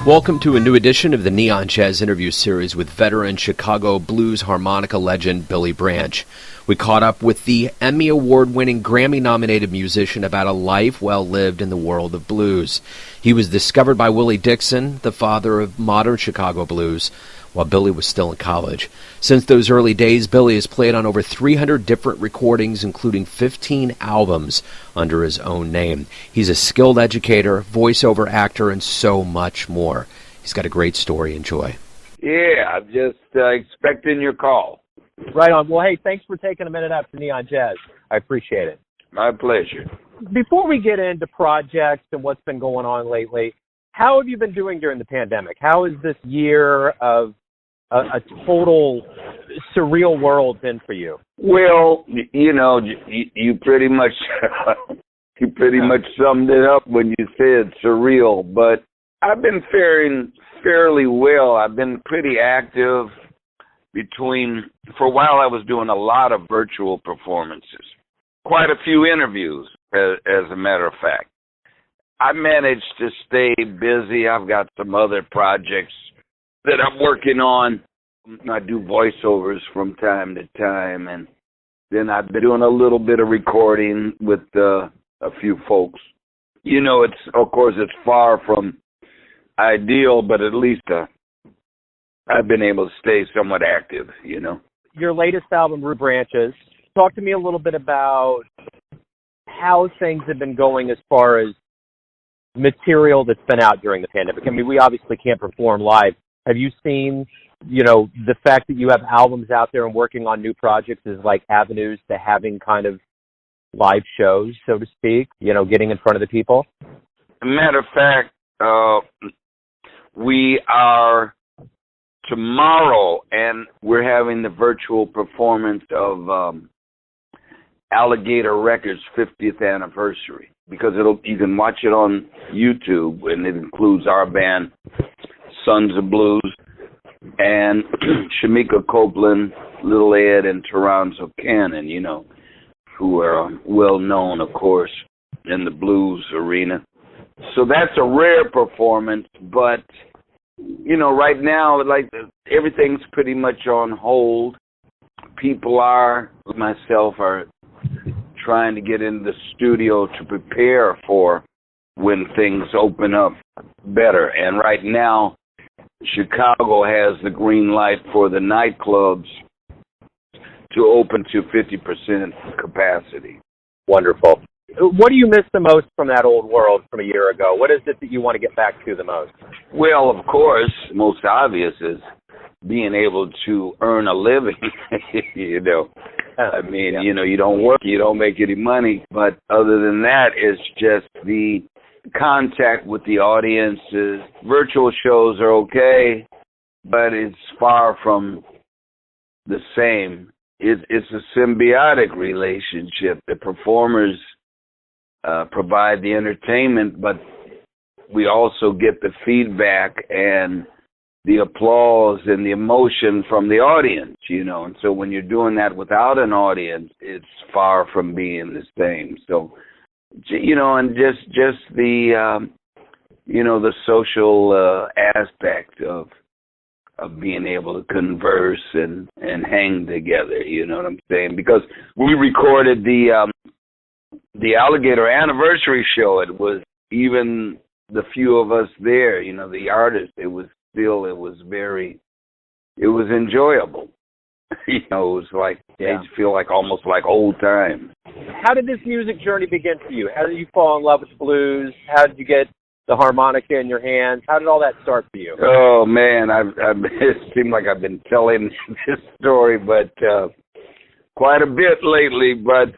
Welcome to a new edition of the Neon Jazz interview series with veteran Chicago blues harmonica legend Billy Branch. We caught up with the Emmy Award Winning Grammy Nominated musician about a life well lived in the world of blues. He was discovered by Willie Dixon, the father of modern Chicago blues, while Billy was still in college. Since those early days, Billy has played on over 300 different recordings, including 15 albums under his own name. He's a skilled educator, voiceover actor, and so much more. He's got a great story. Enjoy. Yeah, I'm just expecting your call. Right on. Well, hey, thanks for taking a minute out for Neon Jazz. I appreciate it. My pleasure. Before we get into projects and what's been going on lately, how have you been doing during the pandemic? How has this year of a total surreal world been for you? Well, you pretty much much summed it up when you said surreal, but I've been faring fairly well. I've been pretty active for a while I was doing a lot of virtual performances, quite a few interviews, as a matter of fact. I managed to stay busy. I've got some other projects that I'm working on. I do voiceovers from time to time, and then I've been doing a little bit of recording with a few folks. It's far from ideal, but at least I've been able to stay somewhat active, Your latest album, Root Branches. Talk to me a little bit about how things have been going as far as material that's been out during the pandemic. I mean, we obviously can't perform live. Have you seen, the fact that you have albums out there and working on new projects is like avenues to having kind of live shows, so to speak, getting in front of the people? Matter of fact, we are tomorrow, and we're having the virtual performance of Alligator Records' 50th anniversary, because you can watch it on YouTube, and it includes our band, Sons of Blues, and Shamika Copeland, Little Ed, and Toronto Cannon, who are well known, of course, in the blues arena. So that's a rare performance, but, right now, everything's pretty much on hold. People myself are trying to get into the studio to prepare for when things open up better. And right now, Chicago has the green light for the nightclubs to open to 50% capacity. Wonderful. What do you miss the most from that old world from a year ago? What is it that you want to get back to the most? Well, of course, most obvious is being able to earn a living, you don't work, you don't make any money. But other than that, it's just the contact with the audiences. Virtual shows are okay, but it's far from the same. It's a symbiotic relationship. The performers provide the entertainment, but we also get the feedback and the applause and the emotion from the audience, And so when you're doing that without an audience, it's far from being the same. So, and just the, the social aspect of being able to converse and hang together, you know what I'm saying? Because we recorded the Alligator anniversary show. It was even the few of us there, the artists, it was enjoyable. It was like, made you feel like almost like old times. How did this music journey begin for you? How did you fall in love with the blues? How did you get the harmonica in your hands? How did all that start for you? Oh, man, it seemed like I've been telling this story, but quite a bit lately. But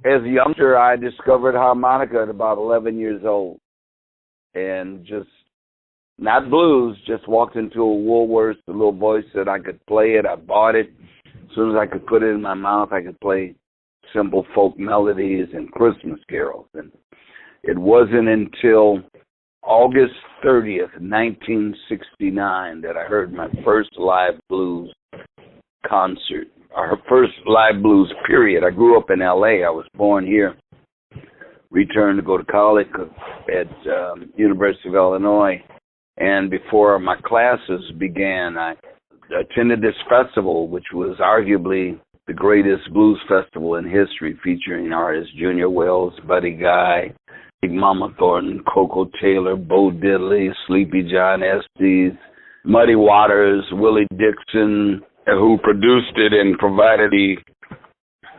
as a youngster, I discovered harmonica at about 11 years old. And just, not blues, just walked into a Woolworths, the little voice said I could play it. I bought it. As soon as I could put it in my mouth, I could play simple folk melodies and Christmas carols. And it wasn't until August 30th, 1969, that I heard my first live blues concert, or first live blues period. I grew up in L.A. I was born here. returned to go to college at University of Illinois. And before my classes began, I attended this festival, which was arguably the greatest blues festival in history, featuring artists Junior Wells, Buddy Guy, Big Mama Thornton, Coco Taylor, Bo Diddley, Sleepy John Estes, Muddy Waters, Willie Dixon, who produced it and provided the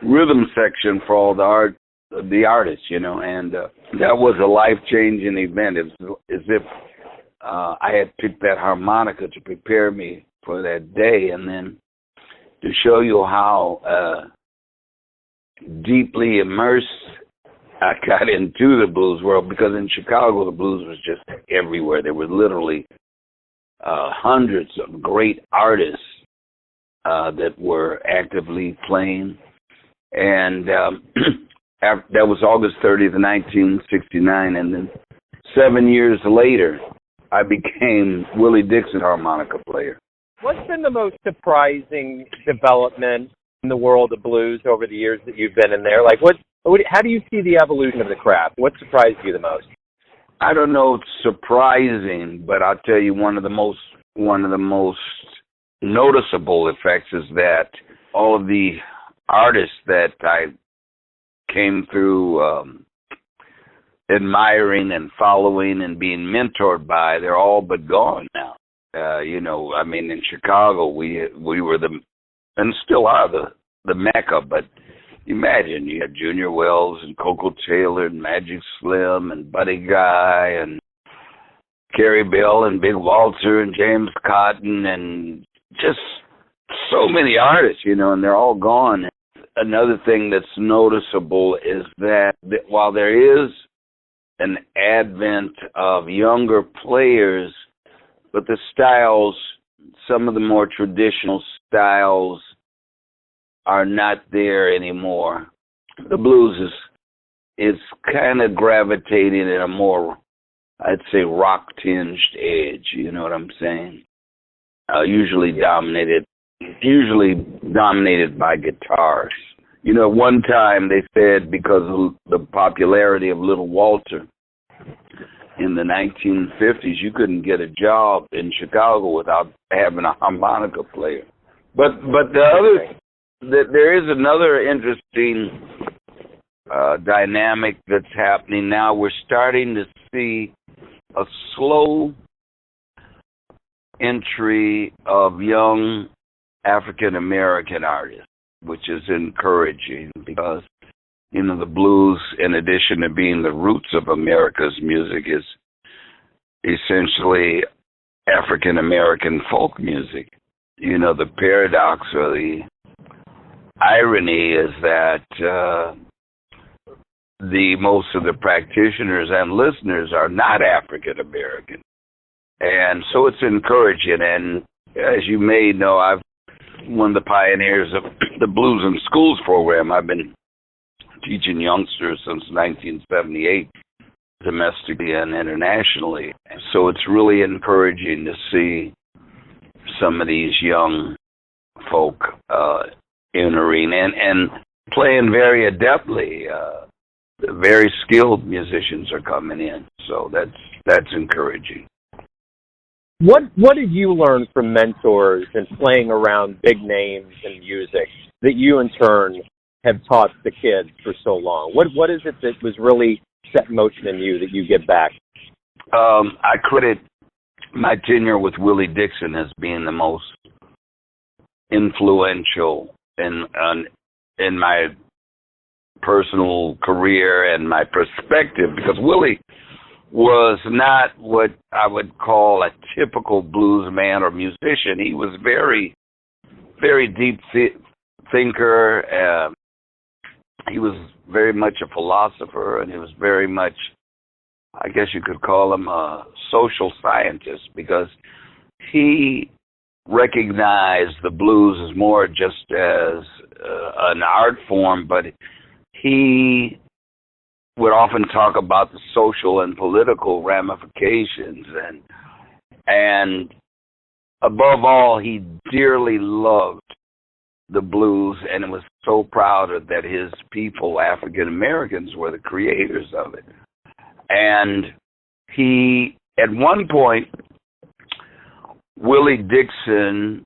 rhythm section for all the artists, and that was a life-changing event. It was as if I had picked that harmonica to prepare me for that day, and then to show you how deeply immersed I got into the blues world, because in Chicago, the blues was just everywhere. There were literally hundreds of great artists that were actively playing. And that was August 30th, 1969. And then 7 years later, I became Willie Dixon harmonica player. What's been the most surprising development in the world of blues over the years that you've been in there? Like, how do you see the evolution of the craft? What surprised you the most? I don't know, it's surprising, but I'll tell you one of the most noticeable effects is that all of the artists that I came through admiring and following and being mentored by, they're all but gone now. In Chicago, we were and still are the Mecca, but imagine you had Junior Wells and Coco Taylor and Magic Slim and Buddy Guy and Carrie Bell and Big Walter and James Cotton and just so many artists, and they're all gone. Another thing that's noticeable is that while there is an advent of younger players, but the styles, some of the more traditional styles, are not there anymore. The blues is kind of gravitating in a more, I'd say, rock-tinged edge, you know what I'm saying? Usually dominated by guitars. One time they said because of the popularity of Little Walter in the 1950s, you couldn't get a job in Chicago without having a harmonica player. But there is another interesting dynamic that's happening now. We're starting to see a slow entry of young African American artists, which is encouraging because, the blues, in addition to being the roots of America's music, is essentially African American folk music. The paradox or the irony is that the most of the practitioners and listeners are not African American. And so it's encouraging. And as you may know, I'm one of the pioneers of the Blues in Schools program. I've been teaching youngsters since 1978, domestically and internationally. So it's really encouraging to see some of these young folk entering and playing very adeptly. Very skilled musicians are coming in, so that's encouraging. What did you learn from mentors and playing around big names in music that you in turn have taught the kids for so long? What is it that was really set in motion in you that you give back? I credit my tenure with Willie Dixon as being the most influential in my personal career and my perspective, because Willie was not what I would call a typical blues man or musician. He was very, very deep thinker. He was very much a philosopher, and he was very much, I guess you could call him a social scientist, because he recognized the blues as more just as an art form, but he would often talk about the social and political ramifications, and above all, he dearly loved the blues, and was so proud of that his people, African Americans, were the creators of it. And he, at one point, Willie Dixon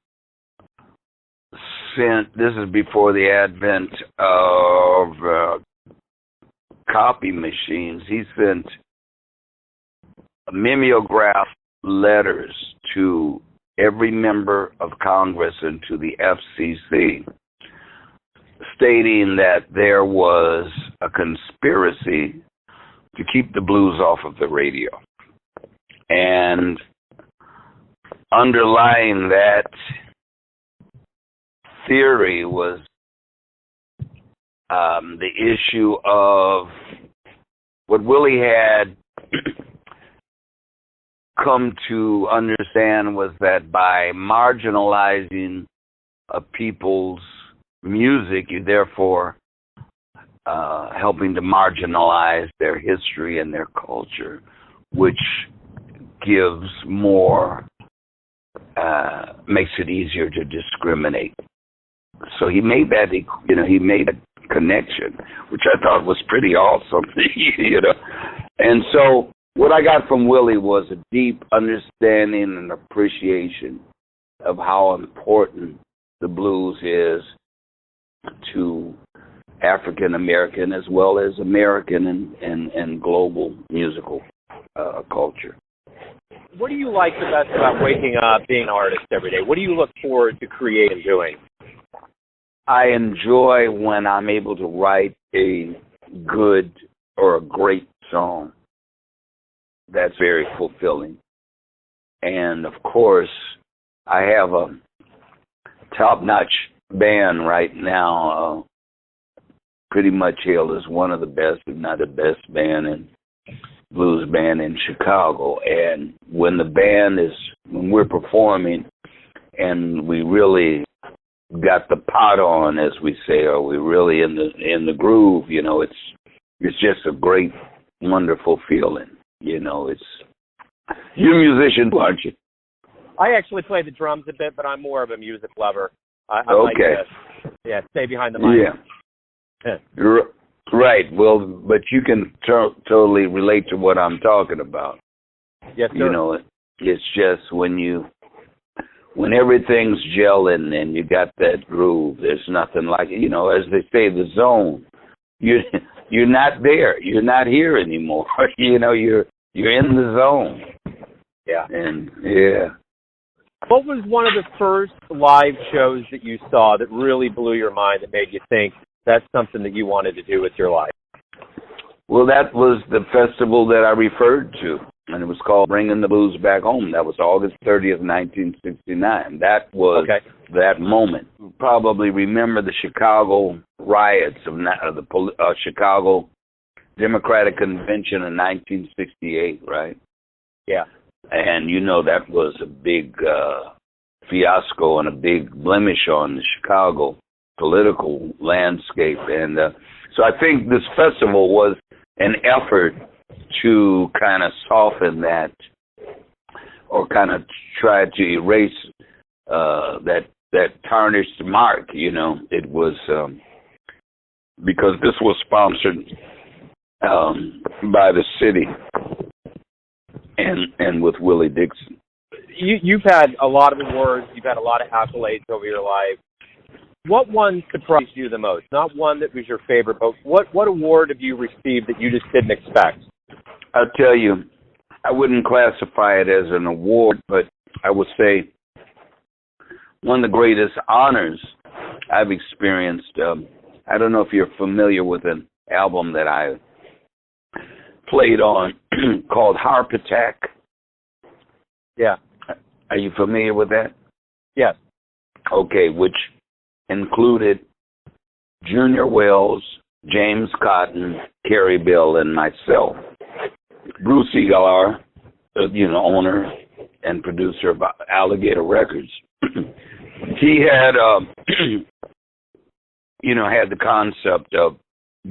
sent, this is before the advent of copy machines, he sent mimeograph letters to every member of Congress and to the FCC stating that there was a conspiracy to keep the blues off of the radio. And underlying that theory was the issue of what Willie had come to understand was that by marginalizing a people's music, you therefore helping to marginalize their history and their culture, which gives more, makes it easier to discriminate. So he made that, he made a connection, which I thought was pretty awesome, And so what I got from Willie was a deep understanding and appreciation of how important the blues is to African American as well as American and global musical culture. What do you like the best about waking up, being an artist every day? What do you look forward to creating and doing? I enjoy when I'm able to write a good or a great song. That's very fulfilling. And of course, I have a top-notch band right now, pretty much hailed as one of the best, if not the best blues band in Chicago. And when we're performing and we really got the pot on, as we say, or we're really in the groove, it's just a great, wonderful feeling. You're a musician, aren't you? I actually play the drums a bit, but I'm more of a music lover. I okay. Like to, stay behind the mic. Yeah. Right. Well, but you can totally relate to what I'm talking about. Yes, sir. It's just when everything's gelling and you got that groove, there's nothing like it. As they say, the zone. You're not there. You're not here anymore. You're in the zone. Yeah. And yeah. What was one of the first live shows that you saw that really blew your mind, that made you think that's something that you wanted to do with your life? Well, that was the festival that I referred to, and it was called Bringing the Blues Back Home. That was August 30th, 1969. That was that moment. You probably remember the Chicago riots of the Chicago Democratic Convention in 1968, right? Yeah. And that was a big fiasco and a big blemish on the Chicago political landscape. And so I think this festival was an effort to kind of soften that, or kind of try to erase that tarnished mark. It was because this was sponsored by the city and with Willie Dixon. You've had a lot of awards. You've had a lot of accolades over your life. What one surprised you the most? Not one that was your favorite, but what award have you received that you just didn't expect? I'll tell you, I wouldn't classify it as an award, but I would say one of the greatest honors I've experienced. I don't know if you're familiar with an album that I played on called Harp Attack. Yeah. Are you familiar with that? Yes. Okay, which included Junior Wells, James Cotton, Carrie Bill, and myself. Bruce Egalar, owner and producer of Alligator Records, he had, had the concept of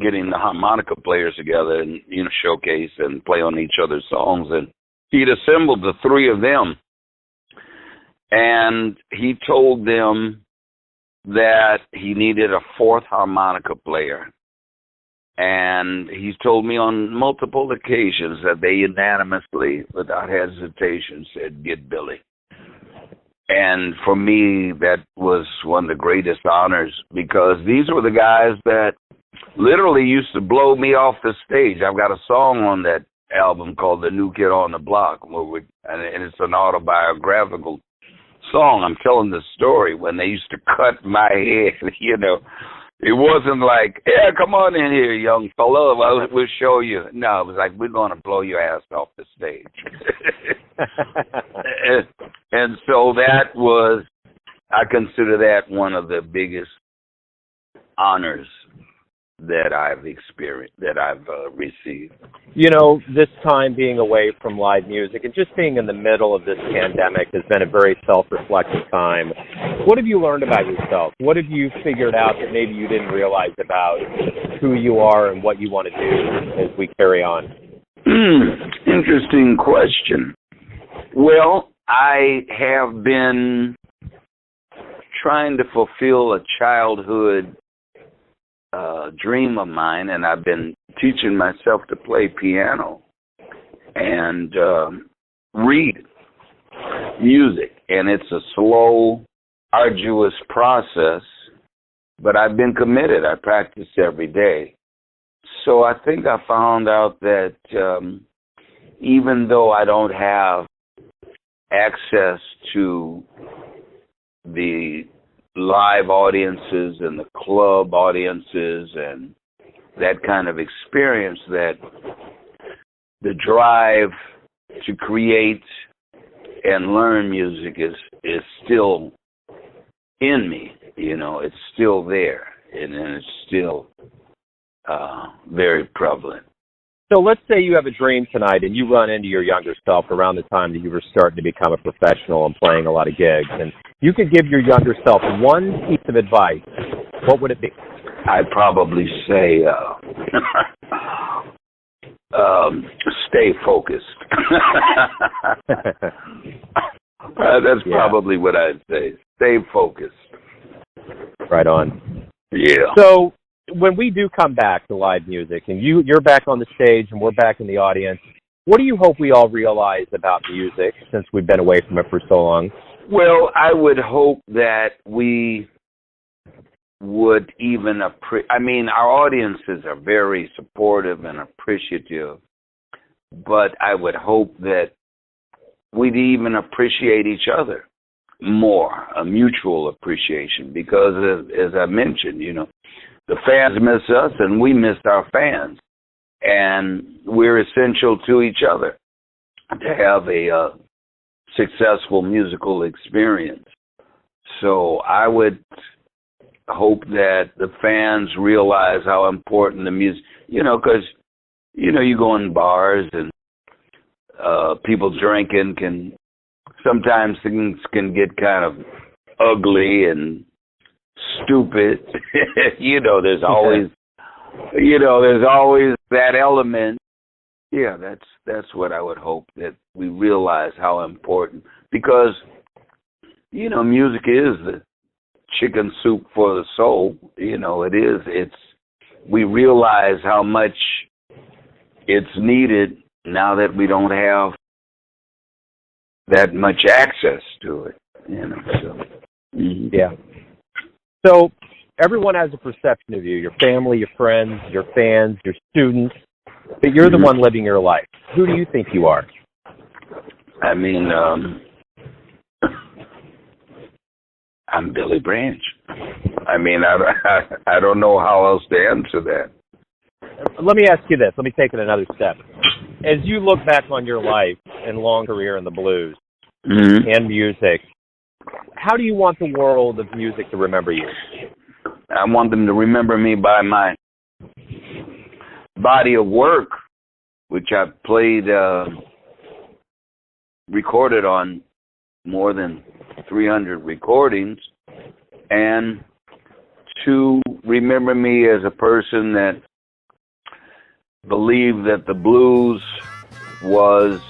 getting the harmonica players together and, showcase and play on each other's songs. And he'd assembled the three of them, and he told them that he needed a fourth harmonica player. And he's told me on multiple occasions that they unanimously, without hesitation, said, get Billy. And for me, that was one of the greatest honors, because these were the guys that literally used to blow me off the stage. I've got a song on that album called The New Kid on the Block, and it's an autobiographical song. I'm telling the story when they used to cut my head, you know. It wasn't like, yeah, come on in here, young fella, we'll show you. No, it was like, we're going to blow your ass off the stage. and so that was, I consider that one of the biggest honors that I've experienced, that I've received. You know, this time being away from live music and just being in the middle of this pandemic has been a very self-reflective time. What have you learned about yourself? What have you figured out that maybe you didn't realize about who you are and what you want to do as we carry on? Interesting question. Well, I have been trying to fulfill a childhood dream of mine, and I've been teaching myself to play piano and read music. And it's a slow, arduous process, but I've been committed. I practice every day. So I think I found out that even though I don't have access to the live audiences and the club audiences and that kind of experience, that the drive to create and learn music is still in me. You know, it's still there, and it's still very prevalent. So let's say you have a dream tonight and you run into your younger self around the time that you were starting to become a professional and playing a lot of gigs, and you could give your younger self one piece of advice. What would it be? I'd probably say stay focused. That's probably what I'd say. Stay focused. Right on. Yeah. So when we do come back to live music and you're back on the stage and we're back in the audience, what do you hope we all realize about music since we've been away from it for so long? Well, I would hope that we would even our audiences are very supportive and appreciative, but I would hope that we'd even appreciate each other more, a mutual appreciation, because as I mentioned, you know, the fans miss us and we miss our fans, and we're essential to each other to have a successful musical experience. So I would hope that the fans realize how important the music, you know, because, you know, you go in bars and people drinking sometimes things can get kind of ugly and stupid. You know, there's always that element. Yeah, that's what I would hope, that we realize how important, because, you know, music is the chicken soup for the soul. You know, it is. We realize how much it's needed now that we don't have that much access to it. You know, so. Mm-hmm. Yeah. So everyone has a perception of you, your family, your friends, your fans, your students, but you're the one living your life. Who do you think you are? I mean, I'm Billy Branch. I mean, I don't know how else to answer that. Let me ask you this. Let me take it another step. As you look back on your life and long career in the blues and music, how do you want the world of music to remember you? I want them to remember me by my body of work, which I've played, recorded on more than 300 recordings, and to remember me as a person that believed that the blues was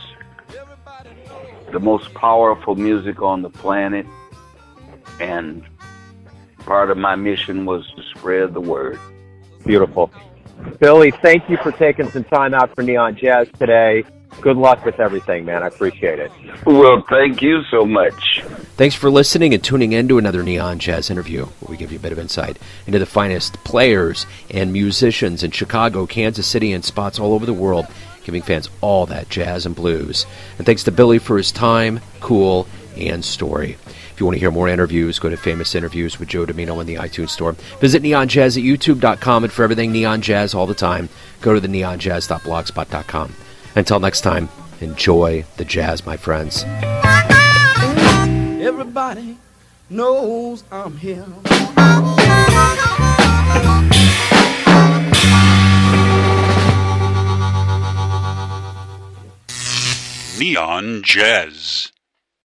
the most powerful music on the planet, and part of my mission was to spread the word. Beautiful. Billy, thank you for taking some time out for Neon Jazz today. Good luck with everything, man. I appreciate it. Well, thank you so much. Thanks for listening and tuning in to another Neon Jazz interview, where we give you a bit of insight into the finest players and musicians in Chicago, Kansas City, and spots all over the world, giving fans all that jazz and blues. And thanks to Billy for his time, cool, and story. If you want to hear more interviews, go to Famous Interviews with Joe Domino in the iTunes Store. Visit neonjazz at youtube.com, and for everything Neon Jazz all the time, go to the neonjazz.blogspot.com. Until next time, enjoy the jazz, my friends. Everybody knows I'm here. Neon Jazz.